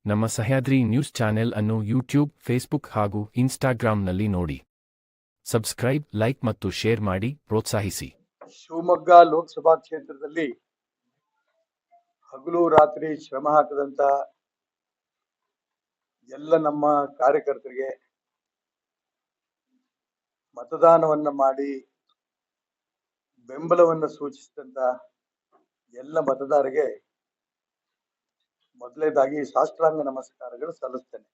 ನಮ್ಮ Sahyadri news channel ಅನ್ನು YouTube, Facebook ಹಾಗೂ ಇನ್ಸ್ಟಾಗ್ರಾಂನಲ್ಲಿ ನೋಡಿ. ಸಬ್ಸ್ಕ್ರೈಬ್, ಲೈಕ್ ಮತ್ತು ಶೇರ್ ಮಾಡಿ ಪ್ರೋತ್ಸಾಹಿಸಿ. ಶಿವಮೊಗ್ಗ ಲೋಕಸಭಾ ಕ್ಷೇತ್ರದಲ್ಲಿ ಹಗಲು ರಾತ್ರಿ ಶ್ರಮ ಹಾಕದಂತ ಎಲ್ಲ ನಮ್ಮ ಕಾರ್ಯಕರ್ತರಿಗೆ ಮತದಾನವನ್ನ ಮಾಡಿ ಬೆಂಬಲವನ್ನು ಸೂಚಿಸಿದಂತ ಎಲ್ಲ ಮತದಾರರಿಗೆ ಮೊದಲನೇದಾಗಿ ಸಾಷ್ಟಾಂಗ ನಮಸ್ಕಾರಗಳು ಸಲ್ಲಿಸ್ತೇನೆ.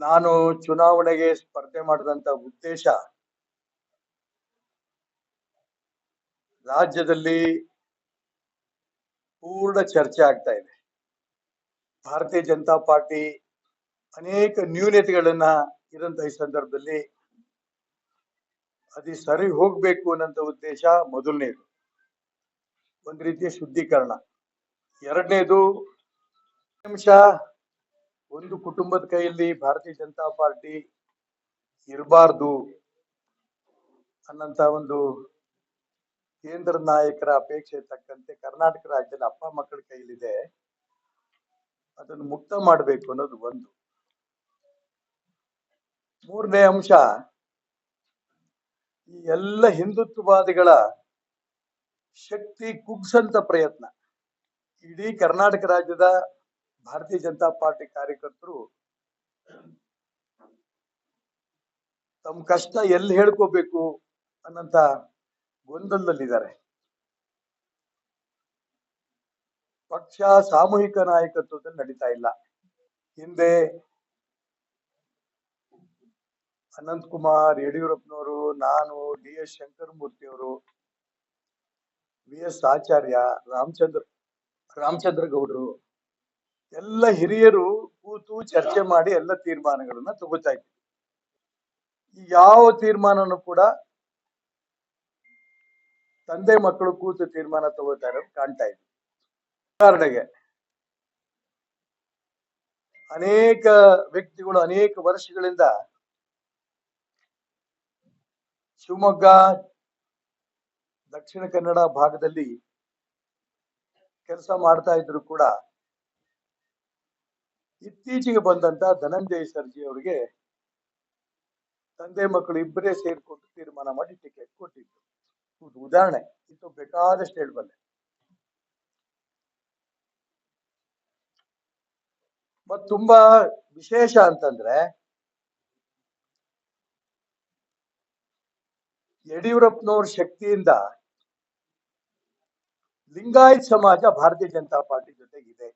ನಾನು ಚುನಾವಣೆಗೆ ಸ್ಪರ್ಧೆ ಮಾಡಿದಂತ ಉದ್ದೇಶ ರಾಜ್ಯದಲ್ಲಿ ಪೂರ್ಣ ಚರ್ಚೆ ಆಗ್ತಾ ಇದೆ. ಭಾರತೀಯ ಜನತಾ ಪಾರ್ಟಿ ಅನೇಕ ನ್ಯೂನತೆಗಳನ್ನ ಇರಂತ ಈ ಸಂದರ್ಭದಲ್ಲಿ ಅದು ಸರಿ ಹೋಗ್ಬೇಕು ಅನ್ನೋ ಉದ್ದೇಶ ಮೊದಲನೇದು, ಒಂದು ರೀತಿಯ ಶುದ್ಧೀಕರಣ. ಎರಡನೇದು ಅಂಶ, ಒಂದು ಕುಟುಂಬದ ಕೈಯಲ್ಲಿ ಭಾರತೀಯ ಜನತಾ ಪಾರ್ಟಿ ಇರಬಾರ್ದು ಅನ್ನಂತ ಒಂದು ಕೇಂದ್ರ ನಾಯಕರ ಅಪೇಕ್ಷೆ ತಕ್ಕಂತೆ ಕರ್ನಾಟಕ ರಾಜ್ಯದಲ್ಲಿ ಅಪ್ಪ ಮಕ್ಕಳ ಕೈಲಿದೆ, ಅದನ್ನು ಮುಕ್ತ ಮಾಡಬೇಕು ಅನ್ನೋದು ಒಂದು. ಮೂರನೇ ಅಂಶ, ಈ ಎಲ್ಲ ಹಿಂದುತ್ವವಾದಿಗಳ ಶಕ್ತಿ ಕುಗ್ಸಂತ ಪ್ರಯತ್ನ. ಇಡೀ ಕರ್ನಾಟಕ ರಾಜ್ಯದ ಭಾರತೀಯ ಜನತಾ ಪಾರ್ಟಿ ಕಾರ್ಯಕರ್ತರು ತಮ್ಮ ಕಷ್ಟ ಎಲ್ಲಿ ಹೇಳ್ಕೋಬೇಕು ಅನ್ನಂತ ಗೊಂದಲದಲ್ಲಿದ್ದಾರೆ. ಪಕ್ಷ ಸಾಮೂಹಿಕ ನಾಯಕತ್ವದಲ್ಲಿ ನಡೀತಾ ಇಲ್ಲ. ಹಿಂದೆ ಅನಂತಕುಮಾರ್, ಯಡಿಯೂರಪ್ಪನವರು, ನಾನು, ಡಿ.ಎಸ್. ಶಂಕರಮೂರ್ತಿ ಅವರು, ವಿ.ಎಸ್. ಆಚಾರ್ಯ, ರಾಮಚಂದ್ರ ಗೌಡರು ಎಲ್ಲ ಹಿರಿಯರು ಕೂತು ಚರ್ಚೆ ಮಾಡಿ ಎಲ್ಲ ತೀರ್ಮಾನಗಳನ್ನ ತಗೋತಾ ಇದ್ವಿ. ಯಾವ ತೀರ್ಮಾನನೂ ಕೂಡ ತಂದೆ ಮಕ್ಕಳು ಕೂತು ತೀರ್ಮಾನ ತಗೋತಾ ಇರೋದು ಕಾಣ್ತಾ ಇದ್ವಿ. ಉದಾಹರಣೆಗೆ, ಅನೇಕ ವ್ಯಕ್ತಿಗಳು ಅನೇಕ ವರ್ಷಗಳಿಂದ ಶಿವಮೊಗ್ಗ, ದಕ್ಷಿಣ ಕನ್ನಡ ಭಾಗದಲ್ಲಿ ಕೆಲಸ ಮಾಡ್ತಾ ಇದ್ರು ಕೂಡ ಇತ್ತೀಚೆಗೆ ಬಂದಂತ ಧನಂಜಯ ಸರ್ಜಿ ಅವರಿಗೆ ತಂದೆ ಮಕ್ಕಳು ಇಬ್ಬರೇ ಸೇರ್ಕೊಂಡು ತೀರ್ಮಾನ ಮಾಡಿ ಟಿಕೆಟ್ ಕೊಟ್ಟಿದ್ರು. ಉದಾಹರಣೆ ಇದು ಬೇಕಾದಷ್ಟು ಹೇಳ್ಬಲ್ಲೆ. ಮತ್ ತುಂಬಾ ವಿಶೇಷ ಅಂತಂದ್ರೆ, ಯಡಿಯೂರಪ್ಪನವ್ರ ಶಕ್ತಿಯಿಂದ ಲಿಂಗಾಯತ್ ಸಮಾಜ ಭಾರತೀಯ ಜನತಾ ಪಾರ್ಟಿ ಜೊತೆಗಿದೆ.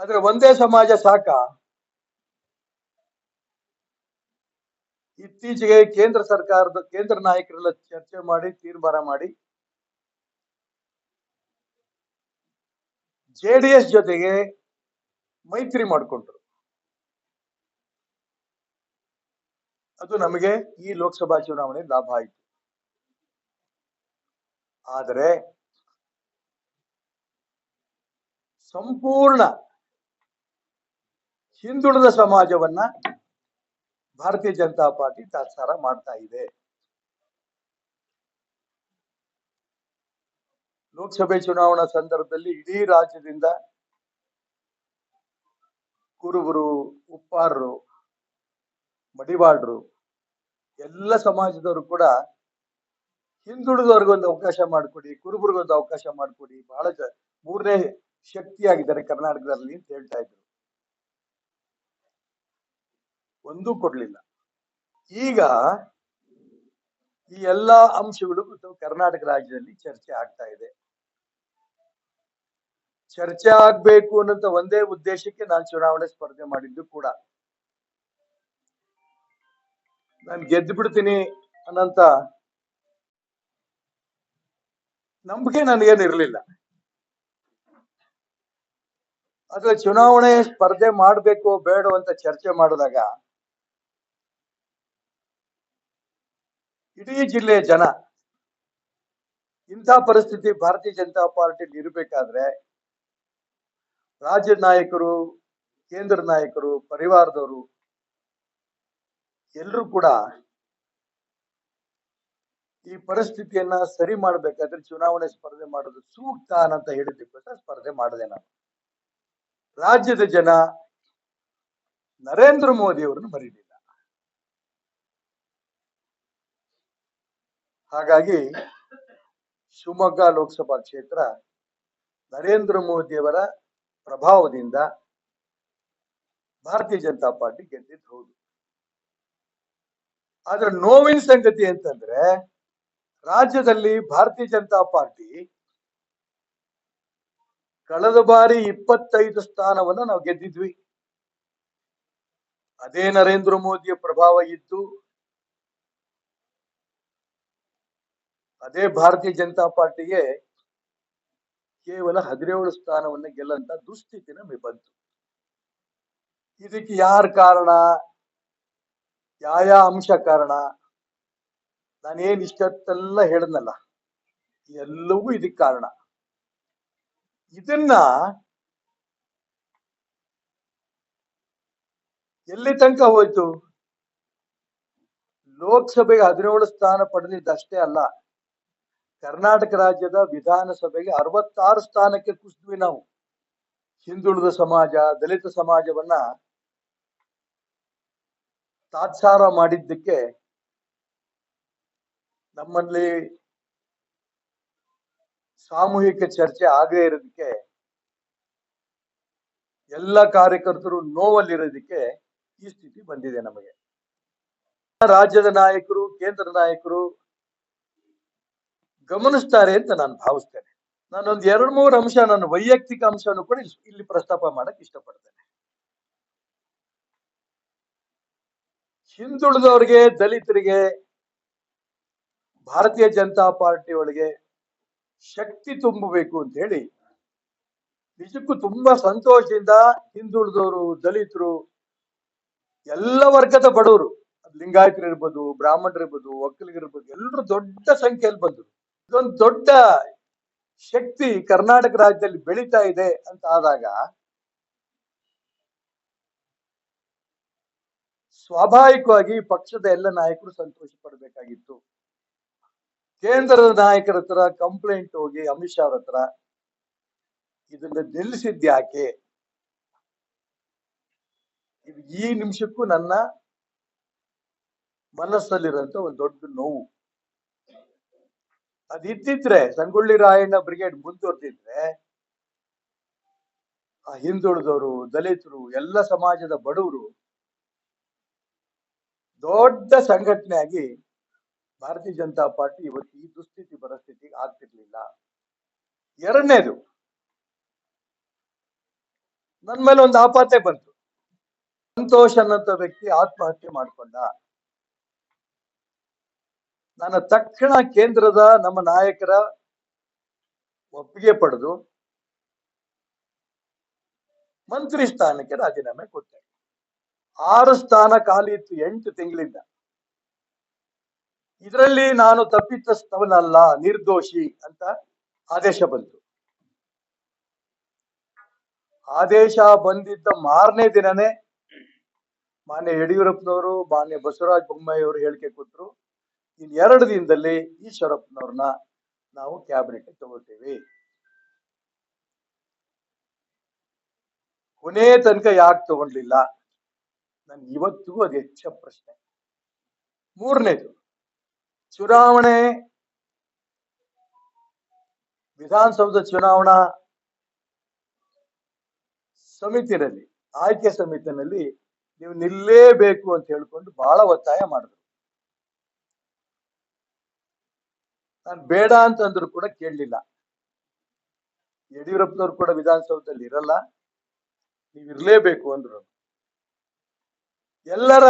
ಆದ್ರೆ ಒಂದೇ ಸಮಾಜ ಸಾಕ? ಇತ್ತೀಚೆಗೆ ಕೇಂದ್ರ ನಾಯಕರೆಲ್ಲ ಚರ್ಚೆ ಮಾಡಿ ತೀರ್ಮಾನ ಮಾಡಿ ಜೆಡಿಎಸ್ ಜೊತೆಗೆ ಮೈತ್ರಿ ಮಾಡಿಕೊಂಡ್ರು. ಅದು ನಮಗೆ ಈ ಲೋಕಸಭಾ ಚುನಾವಣೆ ಲಾಭ ಆಯಿತು. ಆದರೆ ಸಂಪೂರ್ಣ ಹಿಂದುಳಿದ ಸಮಾಜವನ್ನ ಭಾರತೀಯ ಜನತಾ ಪಾರ್ಟಿ ತಾತ್ಸಾರ ಮಾಡ್ತಾ ಇದೆ. ಲೋಕಸಭೆ ಚುನಾವಣಾ ಸಂದರ್ಭದಲ್ಲಿ ಇಡೀ ರಾಜ್ಯದಿಂದ ಕುರುಬರು, ಉಪ್ಪಾರರು, ಮಡಿವಾಳರು ಎಲ್ಲ ಸಮಾಜದವರು ಕೂಡ ಹಿಂದುಳಿದವ್ರಿಗೊಂದು ಅವಕಾಶ ಮಾಡಿಕೊಡಿ, ಕುರುಬರಿಗೊಂದು ಅವಕಾಶ ಮಾಡಿಕೊಡಿ, ಬಹಳ ಮೂರನೇ ಶಕ್ತಿಯಾಗಿದ್ದಾರೆ ಕರ್ನಾಟಕದಲ್ಲಿ ಅಂತ ಹೇಳ್ತಾ ಇದ್ರು. ಒಂದೂ ಕೊಡ್ಲಿಲ್ಲ. ಈಗ ಈ ಎಲ್ಲಾ ಅಂಶಗಳು ಕರ್ನಾಟಕ ರಾಜ್ಯದಲ್ಲಿ ಚರ್ಚೆ ಆಗ್ತಾ ಇದೆ. ಚರ್ಚೆ ಆಗ್ಬೇಕು ಅನ್ನೋ ಒಂದೇ ಉದ್ದೇಶಕ್ಕೆ ನಾನು ಚುನಾವಣೆ ಸ್ಪರ್ಧೆ ಮಾಡಿದ್ದು ಕೂಡ. ನಾನು ಗೆದ್ದು ಬಿಡ್ತೀನಿ ಅನ್ನಂತ ನಂಬಿಕೆ ನನಗೇನಿರ್ಲಿಲ್ಲ. ಆದ್ರೆ ಚುನಾವಣೆ ಸ್ಪರ್ಧೆ ಮಾಡ್ಬೇಕು ಬೇಡ ಅಂತ ಚರ್ಚೆ ಮಾಡಿದಾಗ ಇಡೀ ಜಿಲ್ಲೆಯ ಜನ ಇಂಥ ಪರಿಸ್ಥಿತಿ ಭಾರತೀಯ ಜನತಾ ಪಾರ್ಟಿಯಲ್ಲಿ ಇರಬೇಕಾದ್ರೆ ರಾಜ್ಯ ನಾಯಕರು, ಕೇಂದ್ರ ನಾಯಕರು, ಪರಿವಾರದವರು ಎಲ್ಲರೂ ಕೂಡ ಈ ಪರಿಸ್ಥಿತಿಯನ್ನ ಸರಿ ಮಾಡ್ಬೇಕಾದ್ರೆ ಚುನಾವಣೆ ಸ್ಪರ್ಧೆ ಮಾಡೋದು ಸೂಕ್ತ ಅಂತ ಹೇಳಿದ್ದಕ್ಕೋಸ್ಕರ ಸ್ಪರ್ಧೆ ಮಾಡಿದೆ ನಾನು. ರಾಜ್ಯದ ಜನ ನರೇಂದ್ರ ಮೋದಿ ಅವರನ್ನು ಮರೀಲಿಲ್ಲ. ಹಾಗಾಗಿ ಶಿವಮೊಗ್ಗ ಲೋಕಸಭಾ ಕ್ಷೇತ್ರ ನರೇಂದ್ರ ಮೋದಿಯವರ ಪ್ರಭಾವದಿಂದ ಭಾರತೀಯ ಜನತಾ ಪಾರ್ಟಿ ಗೆದ್ದಿದ್ದು ಹೌದು. ಆದ್ರೆ ನೋವಿನ ಸಂಗತಿ ಅಂತಂದ್ರೆ ರಾಜ್ಯದಲ್ಲಿ ಭಾರತೀಯ ಜನತಾ ಪಾರ್ಟಿ ಕಳೆದ ಬಾರಿ 25 ಸ್ಥಾನವನ್ನ ನಾವು ಗೆದ್ದಿದ್ವಿ. ಅದೇ ನರೇಂದ್ರ ಮೋದಿಯ ಪ್ರಭಾವ ಇದ್ದು ಅದೇ ಭಾರತೀಯ ಜನತಾ ಪಾರ್ಟಿಗೆ ಕೇವಲ 17 ಸ್ಥಾನವನ್ನ ಗೆಲ್ಲಂತ ದುಸ್ಥಿತಿ ನಮಗೆ ಬಂತು. ಇದಕ್ಕೆ ಯಾರ ಕಾರಣ, ಯಾವ ಅಂಶ ಕಾರಣ? ನಾನೇನ್ ಇಷ್ಟೆಲ್ಲ ಹೇಳದ್ನಲ್ಲ, ಎಲ್ಲವೂ ಇದಕ್ಕೆ ಕಾರಣ. ಇದನ್ನ ಎಲ್ಲಿ ತನಕ ಹೋಯ್ತು? ಲೋಕಸಭೆಗೆ 17 ಸ್ಥಾನ ಪಡೆದಿದ್ದಷ್ಟೇ ಅಲ್ಲ, ಕರ್ನಾಟಕ ರಾಜ್ಯದ ವಿಧಾನಸಭೆಗೆ 66 ಸ್ಥಾನಕ್ಕೆ ಕುಸಿದ್ವಿ ನಾವು. ಹಿಂದುಳಿದ ಸಮಾಜ, ದಲಿತ ಸಮಾಜವನ್ನ ತಾತ್ಸಾರ ಮಾಡಿದ್ದಕ್ಕೆ ನಮ್ಮಲ್ಲಿ ಸಾಮೂಹಿಕ ಚರ್ಚೆ ಆಗದೇ ಇರೋದಕ್ಕೆ, ಎಲ್ಲ ಕಾರ್ಯಕರ್ತರು ನೋವಲ್ಲಿರೋದಕ್ಕೆ ಈ ಸ್ಥಿತಿ ಬಂದಿದೆ ನಮಗೆ. ರಾಜ್ಯದ ನಾಯಕರು, ಕೇಂದ್ರ ನಾಯಕರು ಗಮನಿಸ್ತಾರೆ ಅಂತ ನಾನು ಭಾವಿಸ್ತೇನೆ. ನಾನೊಂದು 2-3 ಅಂಶ, ನನ್ನ ವೈಯಕ್ತಿಕ ಅಂಶನೂ ಕೂಡ ಇಲ್ಲಿ ಪ್ರಸ್ತಾಪ ಮಾಡಕ್ ಇಷ್ಟಪಡ್ತೇನೆ. ಹಿಂದುಳಿದವರಿಗೆ, ದಲಿತರಿಗೆ ಭಾರತೀಯ ಜನತಾ ಪಾರ್ಟಿ ಒಳಗೆ ಶಕ್ತಿ ತುಂಬಬೇಕು ಅಂತ ಹೇಳಿ ನಿಜಕ್ಕೂ ತುಂಬಾ ಸಂತೋಷದಿಂದ ಹಿಂದುಳಿದವರು, ದಲಿತರು, ಎಲ್ಲ ವರ್ಗದ ಬಡವರು, ಲಿಂಗಾಯತರು ಇರ್ಬೋದು, ಬ್ರಾಹ್ಮಣರು ಇರ್ಬೋದು, ಒಕ್ಕಲಿಗರಿರ್ಬೋದು, ಎಲ್ಲರೂ ದೊಡ್ಡ ಸಂಖ್ಯೆಯಲ್ಲಿ ಬಂದರು. ಇದೊಂದು ದೊಡ್ಡ ಶಕ್ತಿ ಕರ್ನಾಟಕ ರಾಜ್ಯದಲ್ಲಿ ಬೆಳೀತಾ ಇದೆ ಅಂತ ಆದಾಗ ಸ್ವಾಭಾವಿಕವಾಗಿ ಪಕ್ಷದ ಎಲ್ಲ ನಾಯಕರು ಸಂತೋಷ ಪಡಬೇಕಾಗಿತ್ತು. ಕೇಂದ್ರದ ನಾಯಕರ ಹತ್ರ ಕಂಪ್ಲೇಂಟ್ ಹೋಗಿ ಅಮಿತ್ ಶಾ ಅವ್ರ ಹತ್ರ ಇದನ್ನ ನಿಲ್ಲಿಸಿದ್ಯಾಕೆ? ಇದು ಈ ನಿಮಿಷಕ್ಕೂ ನನ್ನ ಮನಸ್ಸಲ್ಲಿರುವಂತ ಒಂದು ದೊಡ್ಡ ನೋವು. ಅದಿದ್ದಿದ್ರೆ, ಸಂಗೊಳ್ಳಿ ರಾಯಣ್ಣ ಬ್ರಿಗೇಡ್ ಮುಂದುವರೆದಿದ್ರೆ, ಆ ಹಿಂದುಳಿದವರು, ದಲಿತರು, ಎಲ್ಲ ಸಮಾಜದ ಬಡವರು ದೊಡ್ಡ ಸಂಘಟನೆಯಾಗಿ ಭಾರತೀಯ ಜನತಾ ಪಾರ್ಟಿ ಇವತ್ತು ಈ ದುಸ್ಥಿತಿ ಪರಿಸ್ಥಿತಿಗೆ ಆಗ್ತಿರ್ಲಿಲ್ಲ. ಎರಡನೇದು, ನನ್ನ ಮೇಲೆ ಒಂದು ಆಪಾತೆ ಬಂತು. ಸಂತೋಷ್ ಅನ್ನಂತ ವ್ಯಕ್ತಿ ಆತ್ಮಹತ್ಯೆ ಮಾಡಿಕೊಂಡ. ನಾನು ತಕ್ಷಣ ಕೇಂದ್ರದ ನಮ್ಮ ನಾಯಕರ ಒಪ್ಪಿಗೆ ಪಡೆದು ಮಂತ್ರಿ ಸ್ಥಾನಕ್ಕೆ ರಾಜೀನಾಮೆ ಕೊಟ್ಟೆ. 6 ಸ್ಥಾನ ಖಾಲಿ ಇತ್ತು 8 ತಿಂಗಳಿಂದ. ಇದರಲ್ಲಿ ನಾನು ತಪ್ಪಿತಸ್ಥವನಲ್ಲ, ನಿರ್ದೋಷಿ ಅಂತ ಆದೇಶ ಬಂತು. ಆದೇಶ ಬಂದಿದ್ದ ಮಾರನೇ ದಿನನೇ ಮಾನ್ಯ ಯಡಿಯೂರಪ್ಪನವರು, ಮಾನ್ಯ ಬಸವರಾಜ ಬೊಮ್ಮಾಯಿ ಅವರು ಹೇಳಿಕೆ ಕೊಟ್ಟರು, ಇನ್ 2 ದಿನದಲ್ಲಿ ಈಶ್ವರಪ್ಪನವ್ರನ್ನ ನಾವು ಕ್ಯಾಬಿನೆಟ್ ತಗೊಳ್ತೇವೆ. ಕೊನೆ ತನಕ ಯಾಕೆ ತಗೊಂಡ್ಲಿಲ್ಲ? ನನ್ ಇವತ್ತಿಗೂ ಅದು ಹೆಚ್ಚ ಪ್ರಶ್ನೆ. ಮೂರನೇದು, ಚುನಾವಣೆ, ವಿಧಾನಸೌಧ ಚುನಾವಣಾ ಸಮಿತಿಯಲ್ಲಿ, ಆಯ್ಕೆ ಸಮಿತಿನಲ್ಲಿ ನೀವು ನಿಲ್ಲೇಬೇಕು ಅಂತ ಹೇಳ್ಕೊಂಡು ಬಹಳ ಒತ್ತಾಯ ಮಾಡಿದ್ರು. ನಾನು ಬೇಡ ಅಂತಂದ್ರು ಕೂಡ ಕೇಳಲಿಲ್ಲ. ಯಡಿಯೂರಪ್ಪನವ್ರು ಕೂಡ ವಿಧಾನಸೌಧದಲ್ಲಿ ಇರಲ್ಲ, ನೀವು ಇರ್ಲೇಬೇಕು ಅಂದ್ರು. ಎಲ್ಲರ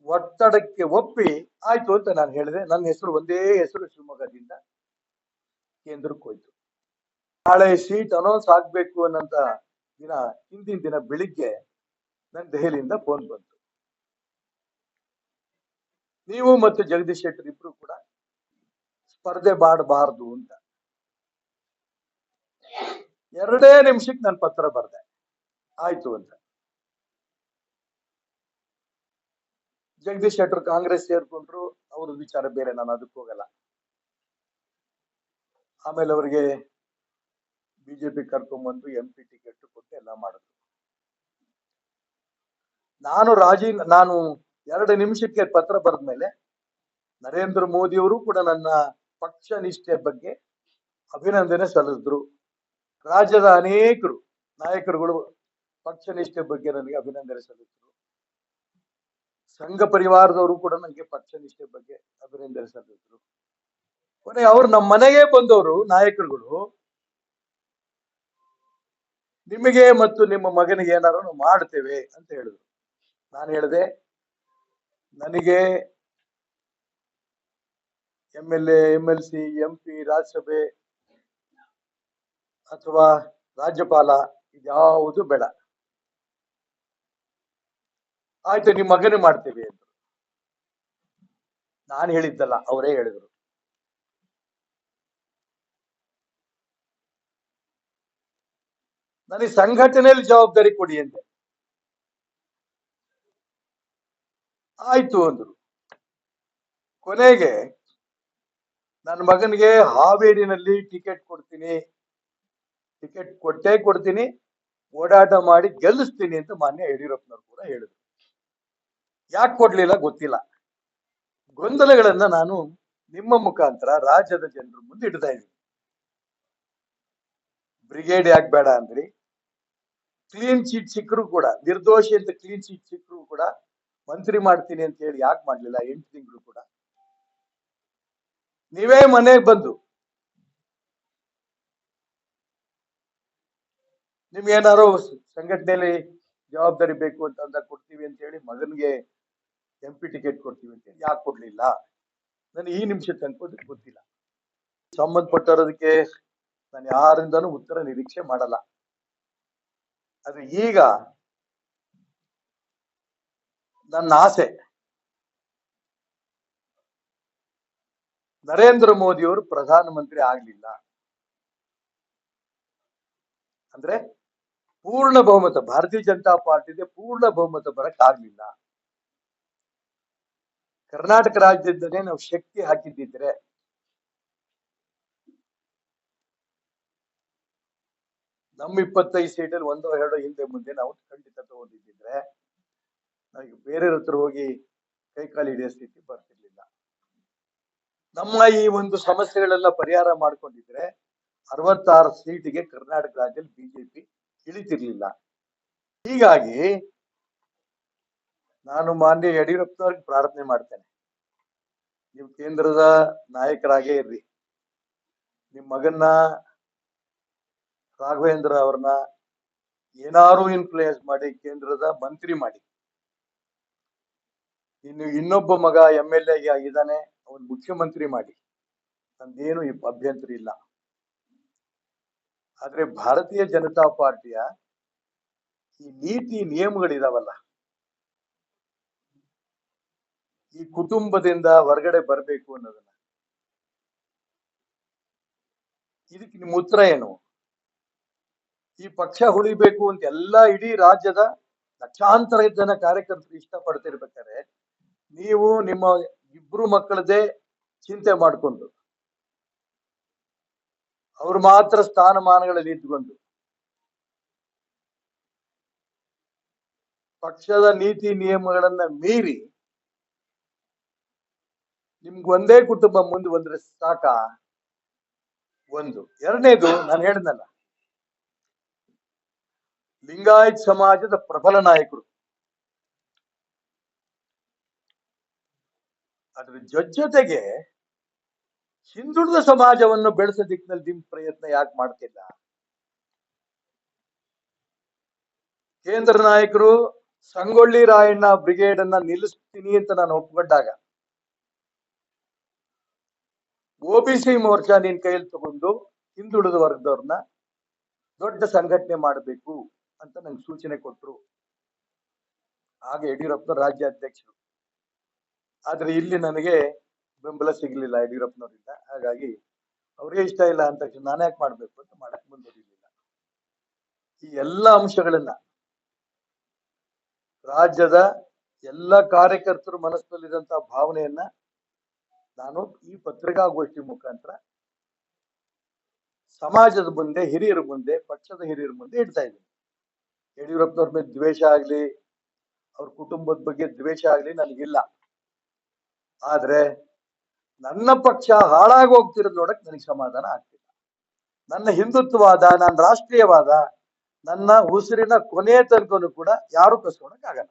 ಒತ್ತಡಕ್ಕೆ ಒಪ್ಪಿ ಆಯ್ತು ಅಂತ ನಾನು ಹೇಳಿದೆ. ನನ್ನ ಹೆಸರು, ಒಂದೇ ಹೆಸರು, ಶಿವಮೊಗ್ಗದಿಂದ ಕೇಂದ್ರಕ್ಕೆ ಹೋಯ್ತು. ನಾಳೆ ಸೀಟ್ ಅನೌನ್ಸ್ ಆಗ್ಬೇಕು ಅನ್ನಂತ ದಿನ, ಹಿಂದಿನ ದಿನ ಬೆಳಿಗ್ಗೆ ನನ್ ದೆಹಲಿಯಿಂದ ಫೋನ್ ಬಂತು, ನೀವು ಮತ್ತು ಜಗದೀಶ್ ಶೆಟ್ಟರ್ ಇಬ್ರು ಕೂಡ ಸ್ಪರ್ಧೆ ಮಾಡಬಾರದು ಅಂತ. 2 ನಿಮಿಷಕ್ಕೆ ನಾನು ಪತ್ರ ಬರ್ದೆ, ಆಯ್ತು ಅಂತ. ಜಗದೀಶ್ ಶೆಟ್ಟರ್ ಕಾಂಗ್ರೆಸ್ ಸೇರ್ಕೊಂಡ್ರು, ಅವ್ರ ವಿಚಾರ ಬೇರೆ, ನಾನು ಅದಕ್ಕೆ ಹೋಗಲ್ಲ. ಆಮೇಲೆ ಅವರಿಗೆ ಬಿಜೆಪಿ ಕರ್ಕೊಂಡ್ಬಂದು MP ಟಿಕೆಟ್ ಕೊಟ್ಟು ಎಲ್ಲ ಮಾಡಿದ್ರು. ನಾನು 2 ನಿಮಿಷಕ್ಕೆ ಪತ್ರ ಬರೆದ್ಮೇಲೆ ನರೇಂದ್ರ ಮೋದಿ ಅವರು ಕೂಡ ನನ್ನ ಪಕ್ಷ ನಿಷ್ಠೆ ಬಗ್ಗೆ ಅಭಿನಂದನೆ ಸಲ್ಲಿಸಿದ್ರು. ರಾಜ್ಯದ ಅನೇಕರು ನಾಯಕರುಗಳು ಪಕ್ಷ ನಿಷ್ಠೆ ಬಗ್ಗೆ ನನಗೆ ಅಭಿನಂದನೆ ಸಲ್ಲಿಸಿದ್ರು. ಸಂಘ ಪರಿವಾರದವರು ಕೂಡ ನನಗೆ ಪಕ್ಷ ನಿಷ್ಠೆ ಬಗ್ಗೆ ಅಭಿನಂದನೆ ಸಲ್ಲಿಸಿದ್ರು. ಕೊನೆ ಅವ್ರು ನಮ್ಮ ಮನೆಗೆ ಬಂದವರು ನಾಯಕರುಗಳು ನಿಮಗೆ ಮತ್ತು ನಿಮ್ಮ ಮಗನಿಗೆ ಏನಾರು ನಾವು ಮಾಡ್ತೇವೆ ಅಂತ ಹೇಳಿದ್ರು. ನಾನು ಹೇಳಿದೆ, ನನಗೆ MLA, MLC, MP, ರಾಜ್ಯಸಭೆ ಅಥವಾ ರಾಜ್ಯಪಾಲ ಇದ್ಯಾವುದು ಬೇಡ, ಆಯ್ತು ನಿಮ್ಮ ಮಗನೇ ಮಾಡ್ತೇವೆ ಅಂತ ನಾನು ಹೇಳಿದ್ದಲ್ಲ, ಅವರೇ ಹೇಳಿದ್ರು. ನನಗೆ ಸಂಘಟನೆಯಲ್ಲಿ ಜವಾಬ್ದಾರಿ ಕೊಡಿ ಅಂತೆ. ಆಯ್ತು ಅಂದ್ರು. ಕೊನೆಗೆ ನನ್ನ ಮಗನಿಗೆ ಹಾವೇರಿನಲ್ಲಿ ಟಿಕೆಟ್ ಕೊಡ್ತೀನಿ, ಓಡಾಟ ಮಾಡಿ ಗೆಲ್ಲಿಸ್ತೀನಿ ಅಂತ ಮಾನ್ಯ ಯಡಿಯೂರಪ್ಪನವರು ಕೂಡ ಹೇಳಿದ್ರು. ಯಾಕೆ ಕೊಡ್ಲಿಲ್ಲ ಗೊತ್ತಿಲ್ಲ. ಗೊಂದಲಗಳನ್ನ ನಾನು ನಿಮ್ಮ ಮುಖಾಂತರ ರಾಜ್ಯದ ಜನರ ಮುಂದೆ ಇಡ್ತಾ ಇದ್ದೀನಿ. ಬ್ರಿಗೇಡ್ ಯಾಕೆ ಬೇಡ ಅಂದ್ರಿ? ಕ್ಲೀನ್ ಚೀಟ್ ಸಿಕ್ಕರು ಕೂಡ, ನಿರ್ದೋಷಿ ಅಂತ ಕ್ಲೀನ್ ಚೀಟ್ ಸಿಕ್ಕರು ಕೂಡ ಮಂತ್ರಿ ಮಾಡ್ತೀನಿ ಅಂತ ಹೇಳಿ ಯಾಕೆ ಮಾಡ್ಲಿಲ್ಲ? 8 ತಿಂಗಳು ಕೂಡ ನೀವೇ ಮನೆಗೆ ಬಂದು ನಿಮ್ಗೆ ಏನಾರು ಸಂಘಟನೆಯಲ್ಲಿ ಜವಾಬ್ದಾರಿ ಬೇಕು ಅಂತ ಕೊಡ್ತೀವಿ ಅಂತ ಹೇಳಿ ಮಗನಿಗೆ MP ಟಿಕೆಟ್ ಕೊಡ್ತೀವಿ ಅಂತ ಹೇಳಿ ಯಾಕೆ ಕೊಡ್ಲಿಲ್ಲ? ನನಗೆ ಈ ನಿಮಿಷ ತನಕ ಗೊತ್ತಿಲ್ಲ. ಸಂಬಂಧಪಟ್ಟರೋದಕ್ಕೆ ನಾನು ಯಾರಿಂದನೂ ಉತ್ತರ ನಿರೀಕ್ಷೆ ಮಾಡಲ್ಲ. ಆದ್ರೆ ಈಗ ನನ್ನ ಆಸೆ ನರೇಂದ್ರ ಮೋದಿ ಅವರು ಪ್ರಧಾನಮಂತ್ರಿ ಆಗ್ಲಿಲ್ಲ ಅಂದ್ರೆ ಪೂರ್ಣ ಬಹುಮತ, ಭಾರತೀಯ ಜನತಾ ಪಾರ್ಟಿಗೆ ಪೂರ್ಣ ಬಹುಮತ ಬರಕ್ ಆಗ್ಲಿಲ್ಲ. ಕರ್ನಾಟಕ ರಾಜ್ಯದಿಂದಲೇ ನಾವು ಶಕ್ತಿ ಹಾಕಿದ್ದಿದ್ರೆ ನಮ್ಮ 25 ಸೀಟಲ್ಲಿ 1-2 ಹಿಂದೆ ಮುಂದೆ ನಾವು ಖಂಡಿತ ತಗೊಂಡಿದ್ದಿದ್ರೆ ನನಗೆ ಬೇರೆ ಹತ್ರ ಹೋಗಿ ಕೈಕಾಲು ಹಿಡಿಯೋ ಸ್ಥಿತಿ ಬರ್ತಿರ್ಲಿಲ್ಲ. ನಮ್ಮ ಈ ಒಂದು ಸಮಸ್ಯೆಗಳೆಲ್ಲ ಪರಿಹಾರ ಮಾಡ್ಕೊಂಡಿದ್ರೆ 66 ಸೀಟಿಗೆ ಕರ್ನಾಟಕ ರಾಜ್ಯದಲ್ಲಿ ಬಿಜೆಪಿ ಇಳಿತಿರ್ಲಿಲ್ಲ. ಹೀಗಾಗಿ ನಾನು ಮಾನ್ಯ ಯಡಿಯೂರಪ್ಪನವ್ರಿಗೆ ಪ್ರಾರ್ಥನೆ ಮಾಡ್ತೇನೆ, ನೀವು ಕೇಂದ್ರದ ನಾಯಕರಾಗೇ ಇರ್ರಿ, ನಿಮ್ಮ ಮಗನ್ನ ರಾಘವೇಂದ್ರ ಅವ್ರನ್ನ ಏನಾರು ಇನ್ಫ್ಲೂಯೆನ್ಸ್ ಮಾಡಿ ಕೇಂದ್ರದ ಮಂತ್ರಿ ಮಾಡಿ. ಇನ್ನು ಇನ್ನೊಬ್ಬ ಮಗ MLA ಆಗಿದ್ದಾನೆ, ಅವನ್ ಮುಖ್ಯಮಂತ್ರಿ ಮಾಡಿ, ನಂದೇನು ಅಭ್ಯಂತರ ಇಲ್ಲ. ಆದ್ರೆ ಭಾರತೀಯ ಜನತಾ ಪಾರ್ಟಿಯ ಈ ನೀತಿ ನಿಯಮಗಳಿದಾವಲ್ಲ, ಈ ಕುಟುಂಬದಿಂದ ಹೊರಗಡೆ ಬರಬೇಕು ಅನ್ನೋದನ್ನ, ಇದಕ್ಕೆ ನಿಮ್ಮ ಉತ್ತರ ಏನು? ಈ ಪಕ್ಷ ಉಳಿಬೇಕು ಅಂತ ಎಲ್ಲಾ ಇಡೀ ರಾಜ್ಯದ ಲಕ್ಷಾಂತರ ಜನ ಕಾರ್ಯಕರ್ತರು ಇಷ್ಟಪಡ್ತಿರ್ಬೇಕಾದ್ರೆ ನೀವು ನಿಮ್ಮ 2 ಮಕ್ಕಳದೇ ಚಿಂತೆ ಮಾಡಿಕೊಂಡು ಅವ್ರು ಮಾತ್ರ ಸ್ಥಾನಮಾನಗಳಲ್ಲಿ ಇದ್ಕೊಂಡು ಪಕ್ಷದ ನೀತಿ ನಿಯಮಗಳನ್ನ ಮೀರಿ ನಿಮ್ಗೆ ಒಂದೇ ಕುಟುಂಬ ಮುಂದೆ ಬಂದ್ರೆ ಸಾಕ? ಒಂದು. ಎರಡನೇದು, ನಾನು ಹೇಳಿದ್ನಲ್ಲ, ಲಿಂಗಾಯತ್ ಸಮಾಜದ ಪ್ರಬಲ ನಾಯಕರು, ಅದ್ರ ಜೊತೆಗೆ ಹಿಂದುಳಿದ ಸಮಾಜವನ್ನು ಬೆಳೆಸೋ ದಿಕ್ಕಿನಲ್ಲಿ ನಿಮ್ ಪ್ರಯತ್ನ ಯಾಕೆ ಮಾಡ್ತಿಲ್ಲ? ಕೇಂದ್ರ ನಾಯಕರು ಸಂಗೊಳ್ಳಿ ರಾಯಣ್ಣ ಬ್ರಿಗೇಡ್ ಅನ್ನ ನಿಲ್ಲಿಸ್ತೀನಿ ಅಂತ ನಾನು ಒಪ್ಕೊಂಡಾಗ OBC ಮೋರ್ಚಾ ನಿನ್ ಕೈಯಲ್ಲಿ ತಗೊಂಡು ಹಿಂದುಳಿದ ವರ್ಗದವ್ರನ್ನ ದೊಡ್ಡ ಸಂಘಟನೆ ಮಾಡಬೇಕು ಅಂತ ನಂಗೆ ಸೂಚನೆ ಕೊಟ್ರು. ಆಗ ಯಡಿಯೂರಪ್ಪನ ರಾಜ್ಯಾಧ್ಯಕ್ಷರು. ಆದ್ರೆ ಇಲ್ಲಿ ನನಗೆ ಬೆಂಬಲ ಸಿಗ್ಲಿಲ್ಲ ಯಡಿಯೂರಪ್ಪನವರಿಂದ. ಹಾಗಾಗಿ ಅವ್ರಿಗೆ ಇಷ್ಟ ಇಲ್ಲ ಅಂತ ತಕ್ಷಣ ನಾನು ಯಾಕೆ ಮಾಡ್ಬೇಕು ಅಂತ ಮಾಡಕ್ ಮುಂದುವರಿಲಿಲ್ಲ. ಈ ಎಲ್ಲ ಅಂಶಗಳನ್ನ ರಾಜ್ಯದ ಎಲ್ಲ ಕಾರ್ಯಕರ್ತರು ಮನಸ್ಸಿನಲ್ಲಿರುವಂತಹ ಭಾವನೆಯನ್ನ ನಾನು ಈ ಪತ್ರಿಕಾಗೋಷ್ಠಿ ಮುಖಾಂತರ ಸಮಾಜದ ಮುಂದೆ, ಹಿರಿಯರ ಮುಂದೆ, ಪಕ್ಷದ ಹಿರಿಯರ ಮುಂದೆ ಇಡ್ತಾ ಇದ್ದೀನಿ. ಯಡಿಯೂರಪ್ಪನವ್ರ ಮೇಲೆ ದ್ವೇಷ ಆಗ್ಲಿ, ಅವ್ರ ಕುಟುಂಬದ ಬಗ್ಗೆ ದ್ವೇಷ ಆಗ್ಲಿ ನನಗಿಲ್ಲ. ಆದ್ರೆ ನನ್ನ ಪಕ್ಷ ಹಾಳಾಗಿ ಹೋಗ್ತಿರೋದ್ ನೋಡಕ್ ನನಗೆ ಸಮಾಧಾನ ಆಗ್ತಿಲ್ಲ. ನನ್ನ ಹಿಂದುತ್ವವಾದ, ನನ್ನ ರಾಷ್ಟ್ರೀಯವಾದ, ನನ್ನ ಉಸಿರಿನ ಕೊನೆಯ ತನಕನೂ ಕೂಡ ಯಾರು ಕಸ್ಕೊಳಕ್ ಆಗಲ್ಲ.